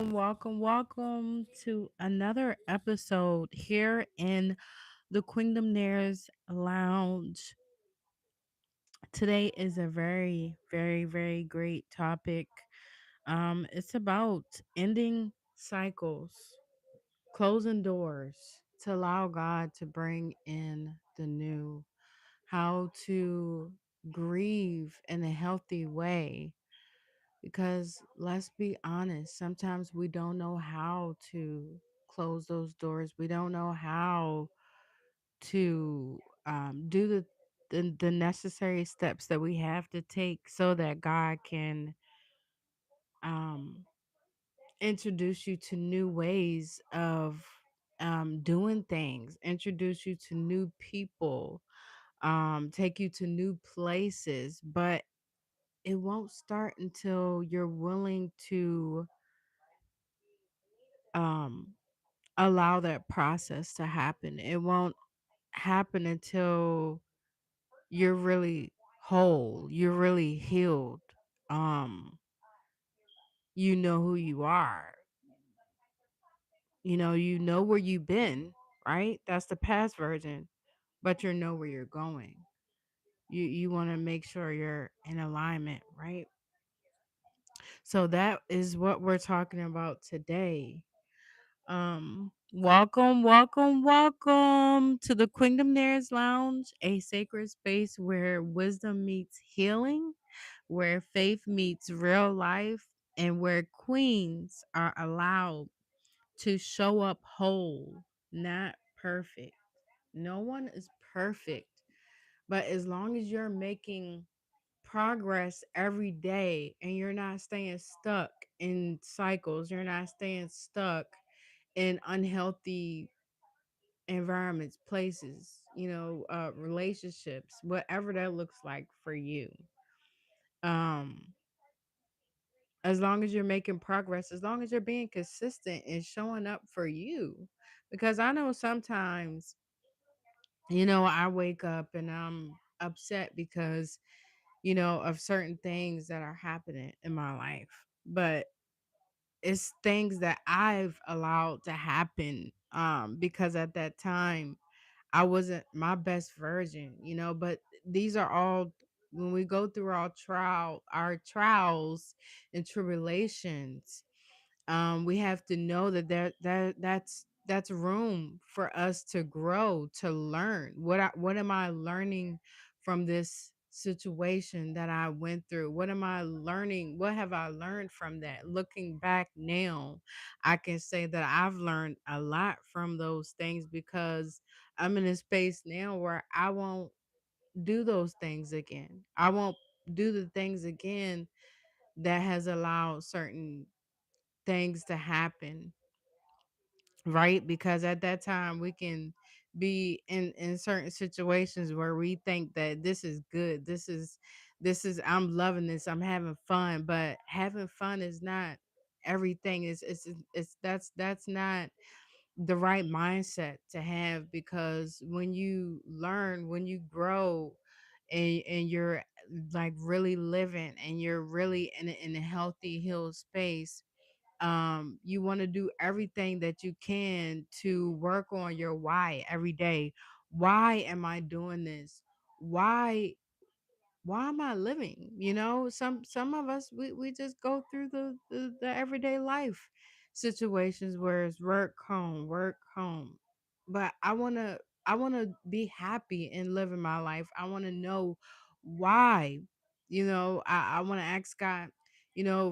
welcome to another episode here in the Queendom'Naires Lounge. Today is a very great topic. It's about ending cycles, closing doors to allow God to bring in the new, how to grieve in a healthy way. Because let's be honest, sometimes we don't know how to close those doors. We don't know how to do the necessary steps that we have to take so that God can um, introduce you to new ways of doing things, introduce you to new people, take you to new places. But it won't start until you're willing to um allow that process to happen. It won't happen until you're really whole, you're really healed. Um you know who you are. You know where you've been, right? That's the past version, but you know where you're going. You want to make sure you're in alignment, right? So that is what we're talking about today. Welcome to the Queendom'Naires Lounge, a sacred space where wisdom meets healing, where faith meets real life, and where queens are allowed to show up whole, not perfect. No one is perfect, but as long as you're making progress every day and you're not staying stuck in cycles, you're not staying stuck in unhealthy environments, places, relationships, whatever that looks like for you. Um, as long as you're making progress, as long as you're being consistent and showing up for you. Because I know sometimes, I wake up and I'm upset because, of certain things that are happening in my life. But it's things that I've allowed to happen because at that time I wasn't my best version, but these are all when we go through our trials and tribulations, we have to know that that's room for us to grow, to learn. What am I learning from this situation that I went through? What am I learning? What have I learned from that? Looking back now, I can say that I've learned a lot from those things because I'm in a space now where I won't do those things again. I won't do the things again that has allowed certain things to happen, right? Because at that time we can be in certain situations where we think that this is good, this is I'm loving this, I'm having fun, but having fun is not everything. It's That's not the right mindset to have, because when you learn, when you grow, and you're like really living and you're really in a healthy healed space, you want to do everything that you can to work on your why every day. Why am I doing this? Why am I living? Some of us, we just go through the everyday life situations where it's work home. But I wanna be happy and living my life. I wanna know why. I wanna ask God,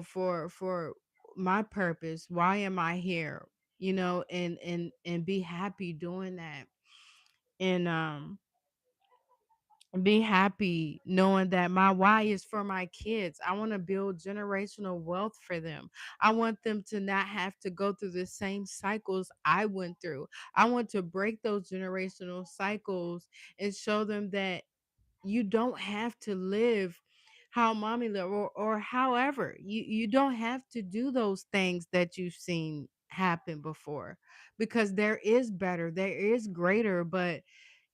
for my purpose. Why am I here? And be happy doing that. And be happy knowing that my why is for my kids. I want to build generational wealth for them. I want them to not have to go through the same cycles I went through. I want to break those generational cycles and show them that you don't have to live how mommy lived, or however you don't have to do those things that you've seen happen before, because there is better, there is greater. But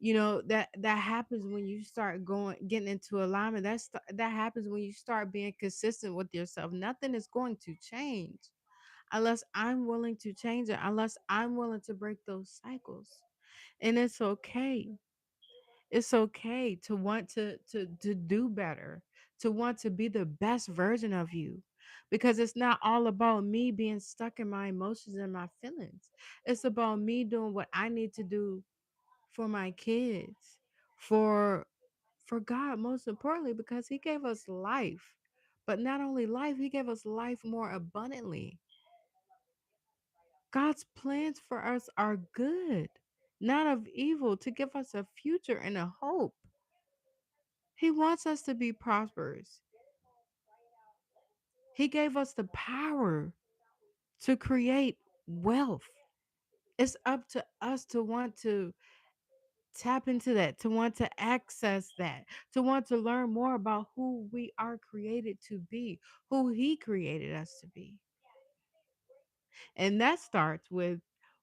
that happens when you start getting into alignment. That happens when you start being consistent with yourself. Nothing is going to change unless I'm willing to change it, unless I'm willing to break those cycles. And it's okay. It's okay to want to do better, to want to be the best version of you. Because it's not all about me being stuck in my emotions and my feelings. It's about me doing what I need to do for my kids, for for God most importantly because he gave us life. But not only life, he gave us life more abundantly. God's plans for us are good, not of evil, to give us a future and a hope. He wants us to be prosperous. He gave us the power to create wealth. It's up to us to want to tap into that, to want to access that, to want to learn more about who we are created to be, who He created us to be. And that starts with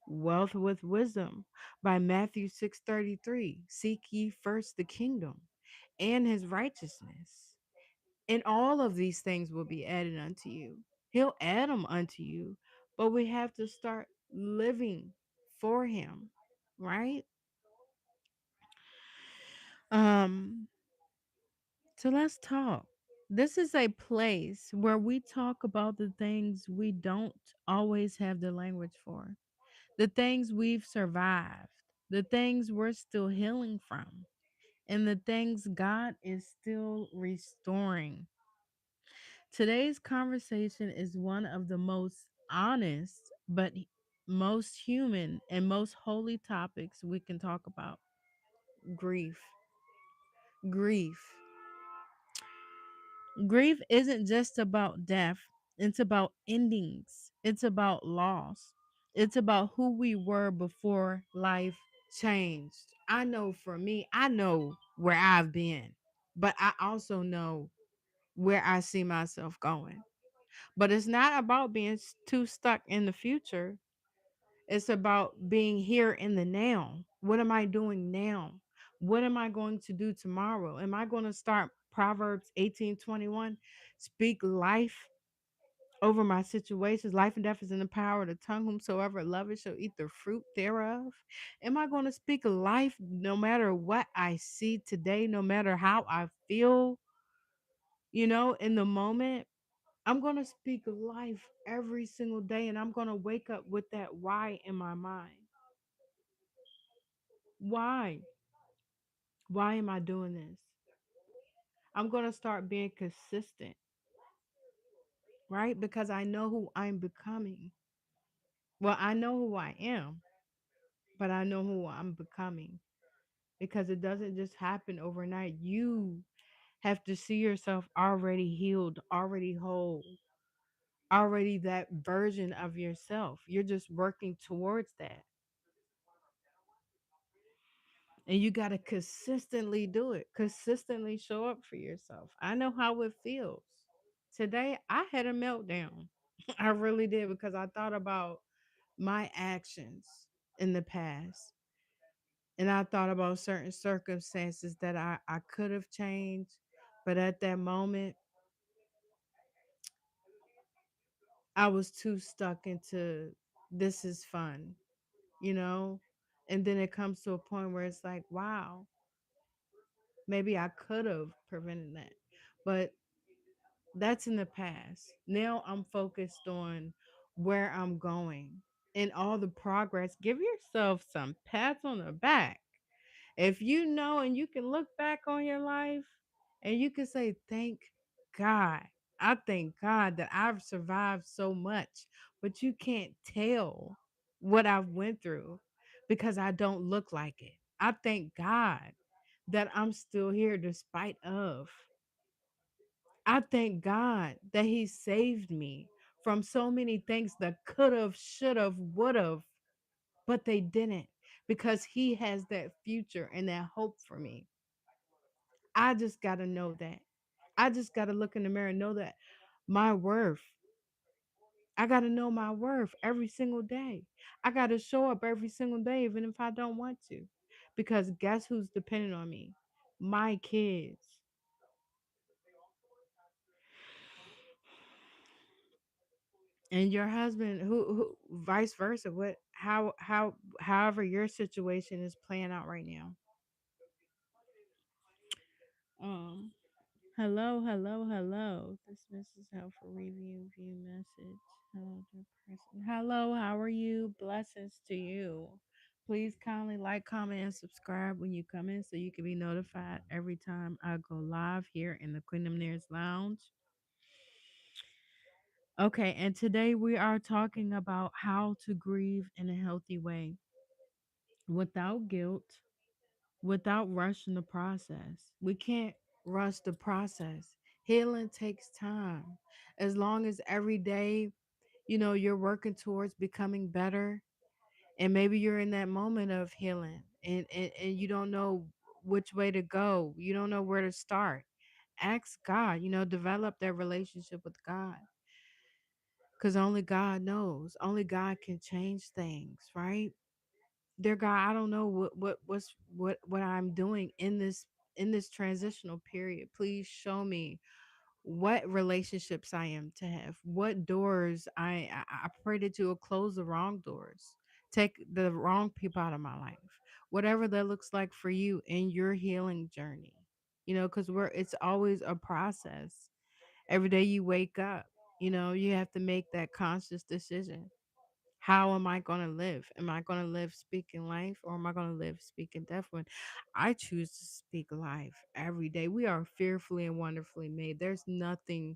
Wealth with Wisdom by Matthew 6:33. Seek ye first the kingdom and his righteousness, and all of these things will be added unto you. He'll add them unto you, but we have to start living for him, right? Um, so let's talk. This is a place where we talk about the things we don't always have the language for, the things we've survived, the things we're still healing from, and the things God is still restoring. Today's conversation is one of the most honest, but most human and most holy topics we can talk about: grief. Grief. Grief isn't just about death, it's about endings, it's about loss, it's about who we were before life changed. I know for me, I know where I've been, but I also know where I see myself going. But it's not about being too stuck in the future. It's about being here in the now. What am I doing now? What am I going to do tomorrow? Am I going to start Proverbs 18:21? Speak life over my situations. Life and death is in the power of the tongue. Whomsoever loveth shall eat the fruit thereof. Am I going to speak life no matter what I see today, no matter how I feel, in the moment? I'm going to speak life every single day, and I'm going to wake up with that why in my mind. Why? Why am I doing this? I'm going to start being consistent, right? Because I know who I'm becoming. Well, I know who I am, but I know who I'm becoming because it doesn't just happen overnight. You have to see yourself already healed, already whole, already that version of yourself. You're just working towards that. And you got to consistently do it, consistently show up for yourself. I know how it feels. Today, I had a meltdown. I really did because I thought about my actions in the past. And I thought about certain circumstances that I could have changed. But at that moment, I was too stuck into this is fun, you know? And then it comes to a point where it's like, wow, maybe I could have prevented that. But that's in the past. Now I'm focused on where I'm going and all the progress. Give yourself some pats on the back. If you know and you can look back on your life and you can say, thank God. I thank God that I've survived so much, but you can't tell what I've went through because I don't look like it. I thank God that I'm still here despite of. I thank God that He saved me from so many things that could have, should have, would have, but they didn't because He has that future and that hope for me. I just got to know that. I just got to look in the mirror and know that my worth. I got to know my worth every single day. I got to show up every single day, even if I don't want to. Because guess who's dependent on me? My kids. And your husband, who vice versa, what how however your situation is playing out right now. Um Hello, hello, hello. This Mrs. Help for review view message. Hello, dear person. Hello, how are you? Blessings to you. Please kindly like, comment, and subscribe when you come in so you can be notified every time I go live here in the TheQueendom'Naires Lounge. Okay, and today we are talking about how to grieve in a healthy way without guilt, without rushing the process. We can't rush the process. Healing takes time. As long as every day, you're working towards becoming better, and maybe you're in that moment of healing and you don't know which way to go, you don't know where to start. Ask God, develop that relationship with God, because only God knows. Only God can change things, right? Dear God, I don't know what I'm doing in this transitional period. Please show me what relationships I am to have, what doors I pray that you will close the wrong doors, take the wrong people out of my life, whatever that looks like for you in your healing journey. Because it's always a process. Every day you wake up, you have to make that conscious decision. How am I going to live? Am I going to live speaking life, or am I going to live speaking death? When I choose to speak life every day, we are fearfully and wonderfully made. There's nothing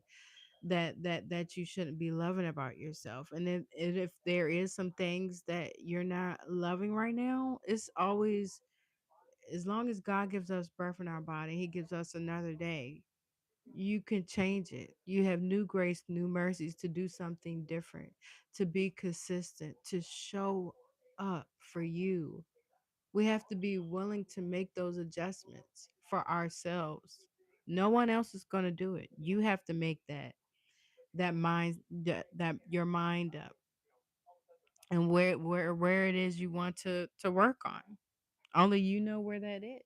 that you shouldn't be loving about yourself. And if there is some things that you're not loving right now, it's always, as long as God gives us breath in our body, He gives us another day. You can change it. You have new grace, new mercies to do something different, to be consistent, to show up for you. We have to be willing to make those adjustments for ourselves. No one else is going to do it. You have to make that your mind up, and where it is you want to work on. Only you know where that is.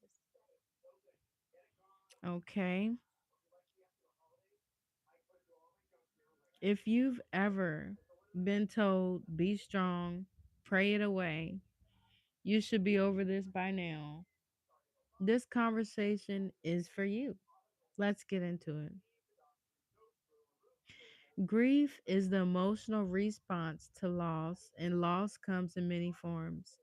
Okay. If you've ever been told, be strong, pray it away, you should be over this by now. This conversation is for you. Let's get into it. Grief is the emotional response to loss, and loss comes in many forms: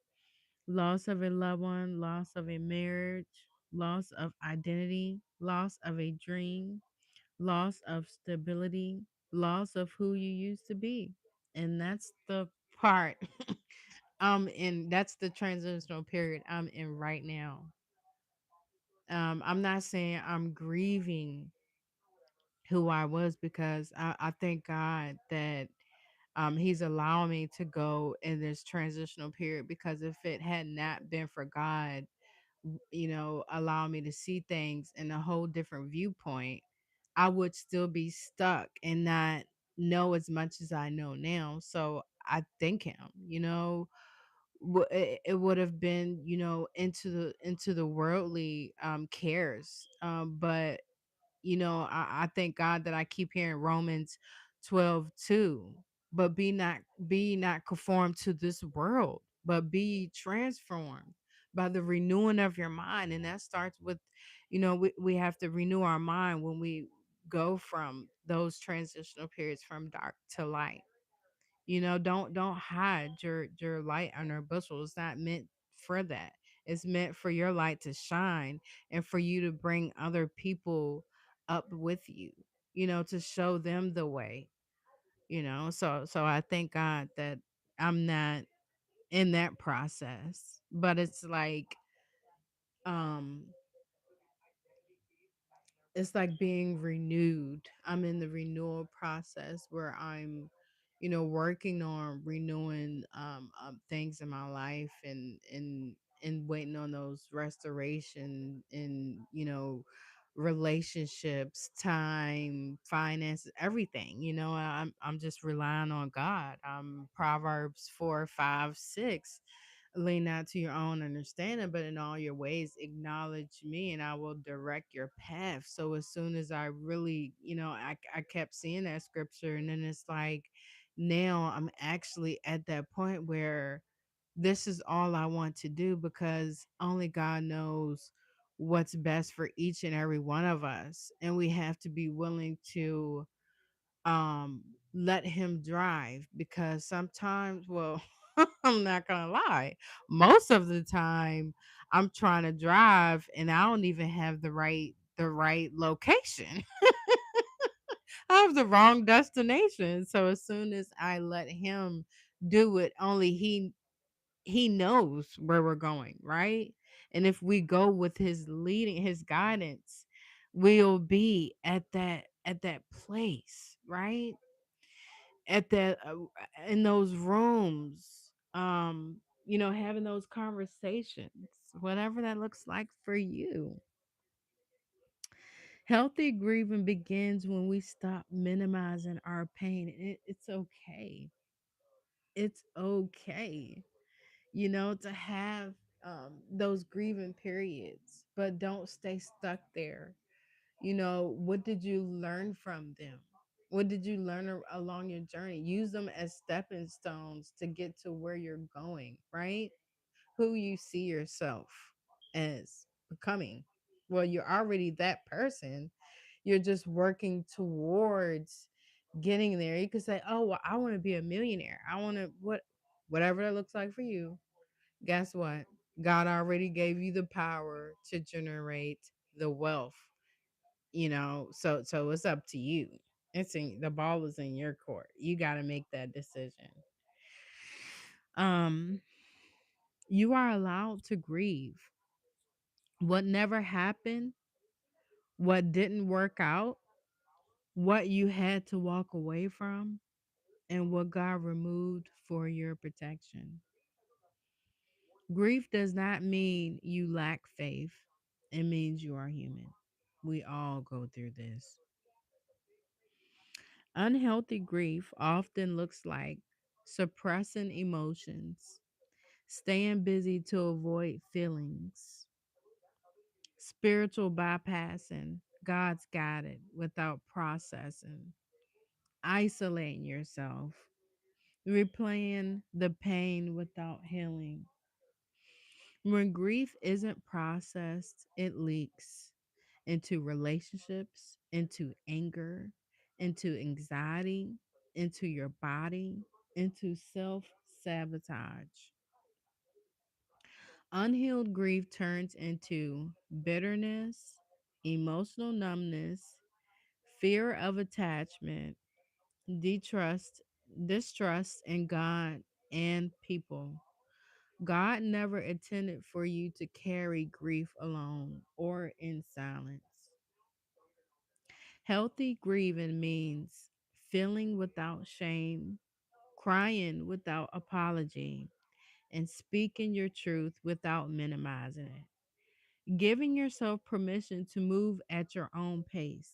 loss of a loved one, loss of a marriage, loss of identity, loss of a dream, loss of stability, loss of who you used to be. And that's the part that's the transitional period I'm in right now. I'm not saying I'm grieving who I was, because I thank God that He's allowing me to go in this transitional period, because if it had not been for God, allowing me to see things in a whole different viewpoint, I would still be stuck and not know as much as I know now. So I thank Him. It would have been, into the worldly cares, but I thank God that I keep hearing Romans 12:2. But be not conformed to this world, but be transformed by the renewing of your mind. And that starts with, we have to renew our mind when we go from those transitional periods from dark to light. Don't hide your light under a bushel. It's not meant for that. It's meant for your light to shine, and for you to bring other people up with you, to show them the way. So I thank God that I'm not in that process. But um it's like being renewed. I'm in the renewal process where I'm, working on renewing things in my life, and waiting on those restoration and, relationships, time, finances, everything. I'm just relying on God. Proverbs 4, 5, 6: lean not to your own understanding, but in all your ways acknowledge me, and I will direct your path. So as soon as I really, I kept seeing that scripture, and then it's like, now I'm actually at that point where this is all I want to do, because only God knows what's best for each and every one of us. And we have to be willing to um let him drive, because sometimes, well, I'm not gonna lie, most of the time I'm trying to drive and I don't even have the right location. I have the wrong destination. So as soon as I let him do it, only he knows where we're going, right? And if we go with his leading, his guidance, we'll be at that place, right? At that in those rooms, having those conversations, whatever that looks like for you. Healthy grieving begins when we stop minimizing our pain. It's okay. It's okay, to have those grieving periods, but don't stay stuck there. What did you learn from them? What did you learn along your journey? Use them as stepping stones to get to where you're going, right? Who you see yourself as becoming. Well, you're already that person. You're just working towards getting there. You could say, "Oh, well, I want to be a millionaire. I want to whatever that looks like for you." Guess what? God already gave you the power to generate the wealth, so it's up to you. The ball is in your court. You got to make that decision. Um you are allowed to grieve what never happened, what didn't work out, what you had to walk away from, and what God removed for your protection. Grief does not mean you lack faith. It means you are human. We all go through this. Unhealthy grief often looks like suppressing emotions, staying busy to avoid feelings, spiritual bypassing God's guided without processing, isolating yourself, replaying the pain without healing. When grief isn't processed, it leaks into relationships, into anger, into anxiety, into your body, into self sabotage. Unhealed grief turns into bitterness, emotional numbness, fear of attachment, distrust, distrust in God and people. God never intended for you to carry grief alone or in silence. Healthy grieving means feeling without shame, crying without apology, and speaking your truth without minimizing it. Giving yourself permission to move at your own pace.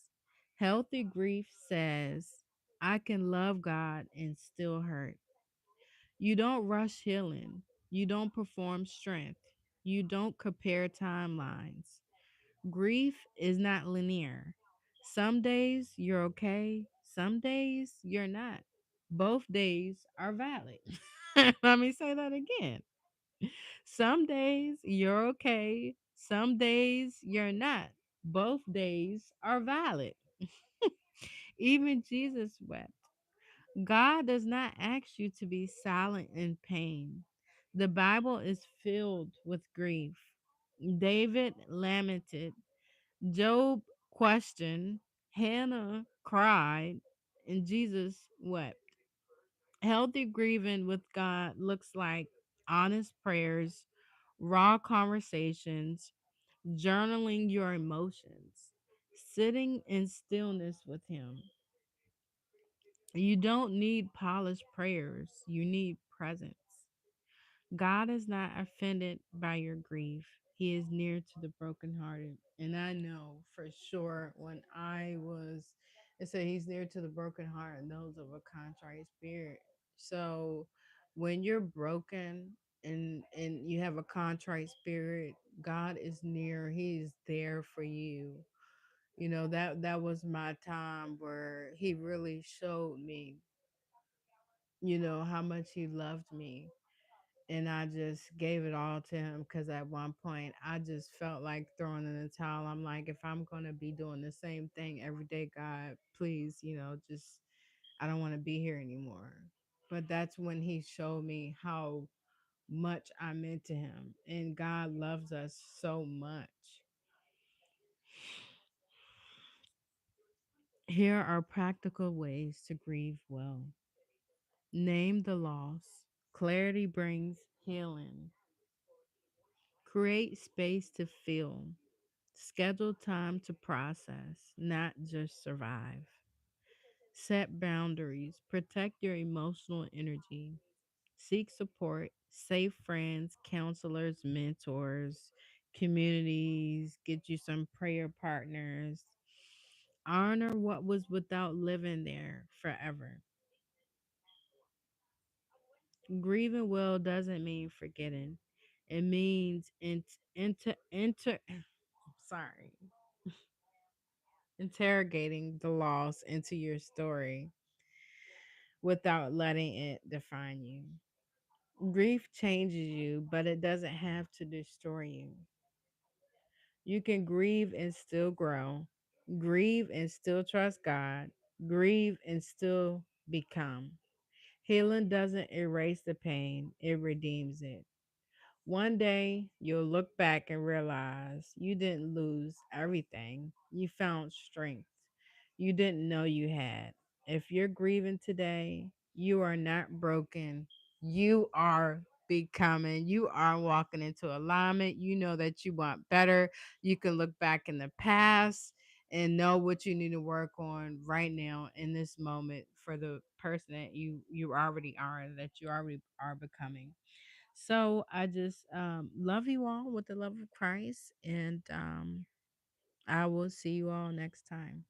Healthy grief says, I can love God and still hurt. You don't rush healing. You don't perform strength. You don't compare timelines. Grief is not linear. Some days you're okay, some days you're not. Both days are valid. Let me say that again. Some days you're okay, some days you're not. Both days are valid. Even Jesus wept. God does not ask you to be silent in pain. The Bible is filled with grief. David lamented, Job questioned, Hannah cried, and Jesus wept. Healthy grieving with God looks like honest prayers, raw conversations, journaling your emotions, sitting in stillness with Him. You don't need polished prayers, you need presence. God is not offended by your grief. He is near to the brokenhearted. And I know for sure when it said he's near to the brokenhearted and those of a contrite spirit. So when you're broken and you have a contrite spirit, God is near. He's there for you. That was my time where he really showed me how much he loved me. And I just gave it all to him because at one point I just felt like throwing in the towel. I'm like, if I'm going to be doing the same thing every day, God, please, just I don't want to be here anymore. But that's when he showed me how much I meant to him. And God loves us so much. Here are practical ways to grieve well. Name the loss. Clarity brings healing. Create space to feel. Schedule time to process, not just survive. Set boundaries. Protect your emotional energy. Seek support. Safe friends, counselors, mentors, communities. Get you some prayer partners. Honor what was without living there forever. Grieving well doesn't mean forgetting. It means sorry, interrogating the loss into your story without letting it define you. Grief changes you, but it doesn't have to destroy you. You can grieve and still grow, grieve and still trust God, grieve and still become. Healing doesn't erase the pain, it redeems it. One day you'll look back and realize you didn't lose everything. You found strength you didn't know you had. If you're grieving today, you are not broken. You are becoming. You are walking into alignment. You know that you want better. You can look back in the past and know what you need to work on right now in this moment for the person that you already are, that you already are becoming. So I just love you all with the love of Christ, and I will see you all next time.